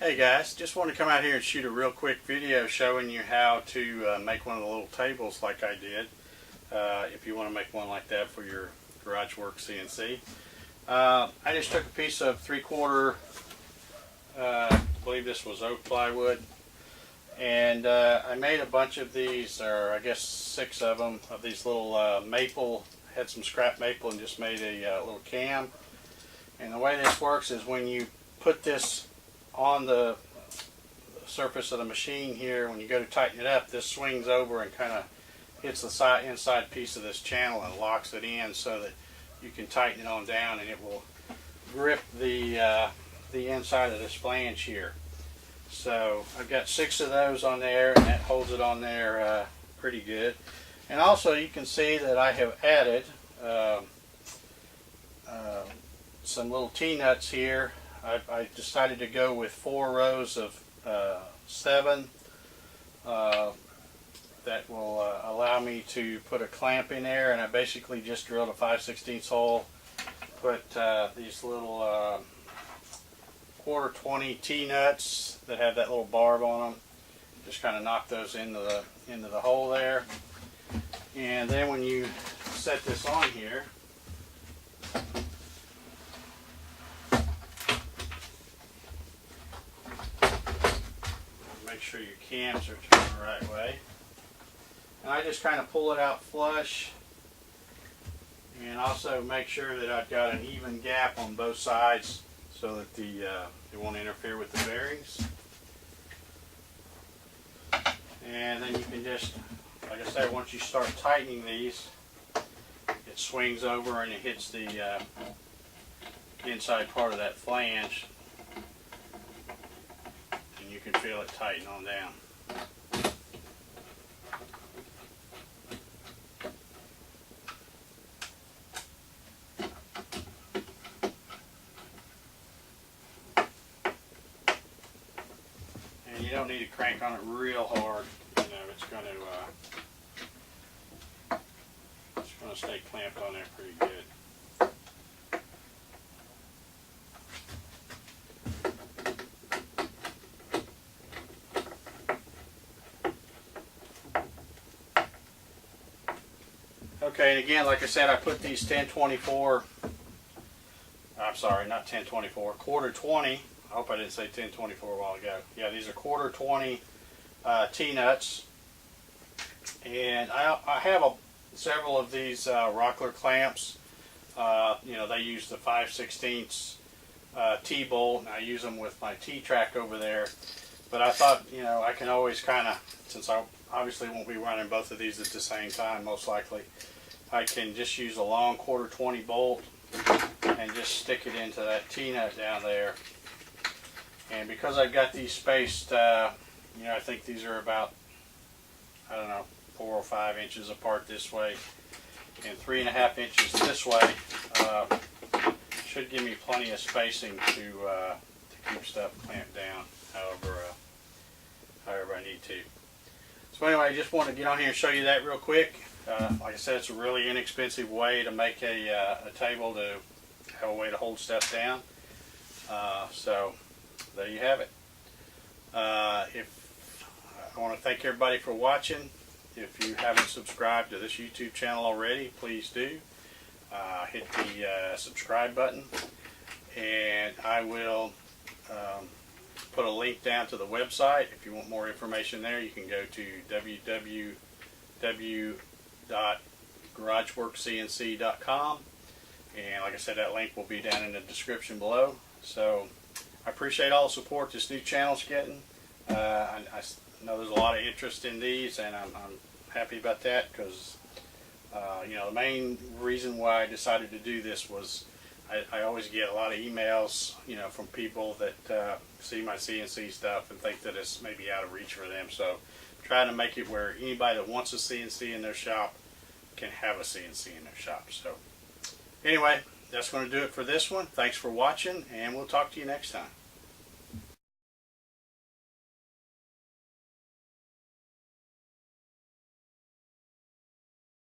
Hey guys, just want to come out here and shoot a real quick video showing you how to make one of the little tables like I did. If you want to make one like that for your GarageWorX CNC. I just took a piece of 3/4, I believe this was oak plywood, and I made a bunch of these, or I guess 6 of them, of these little maple, had some scrap maple and just made a little cam. And the way this works is when you put this on the surface of the machine here, when you go to tighten it up, this swings over and kind of hits the inside piece of this channel and locks it in so that you can tighten it on down, and it will grip the inside of this flange here. So I've got 6 of those on there, and that holds it on there pretty good. And also you can see that I have added some little T-nuts here. I decided to go with 4 rows of 7 that will allow me to put a clamp in there, and I basically just drilled a 5/16 hole, put these little 1/4 20 T-nuts that have that little barb on them, just kind of knock those into the hole there. And then when you set this on here, make sure your cams are turned the right way. And I just kind of pull it out flush, and also make sure that I've got an even gap on both sides so that it won't interfere with the bearings. And then you can just, like I said, once you start tightening these, it swings over and it hits the inside part of that flange, and you can feel it tighten on down. And you don't need to crank on it real hard. You know, it's going to stay clamped on there pretty good. Okay, and again, like I said, I put these 1024, I'm sorry, not 1024, 1/4 20. I hope I didn't say 1024 a while ago. Yeah, these are 1/4 20 T-nuts. And I have several of these Rockler clamps. You know, they use the 5/16 T-bolt, and I use them with my T-track over there. But I thought, you know, I can always kind of, since I obviously won't be running both of these at the same time, most likely, I can just use a long 1/4 20 bolt and just stick it into that T-nut down there. And because I've got these spaced, you know, I think these are about, I don't know, 4 or 5 inches apart this way, and 3.5 inches this way, should give me plenty of spacing to keep stuff clamped down however I need to. So anyway, I just wanted to get on here and show you that real quick. Like I said, it's a really inexpensive way to make a table, to have a way to hold stuff down. So there you have it. I want to thank everybody for watching. If you haven't subscribed to this YouTube channel already, please do. Hit the subscribe button, and I will put a link down to the website. If you want more information there, you can go to www.GarageWorXCNC.com, and like I said, that link will be down in the description below. So I appreciate all the support this new channel's getting. I know there's a lot of interest in these, and I'm happy about that, because you know, the main reason why I decided to do this was I always get a lot of emails, you know, from people that see my CNC stuff and think that it's maybe out of reach for them. So I'm trying to make it where anybody that wants a CNC in their shop can have a CNC in their shop. So anyway, that's going to do it for this one. Thanks for watching, and we'll talk to you next time.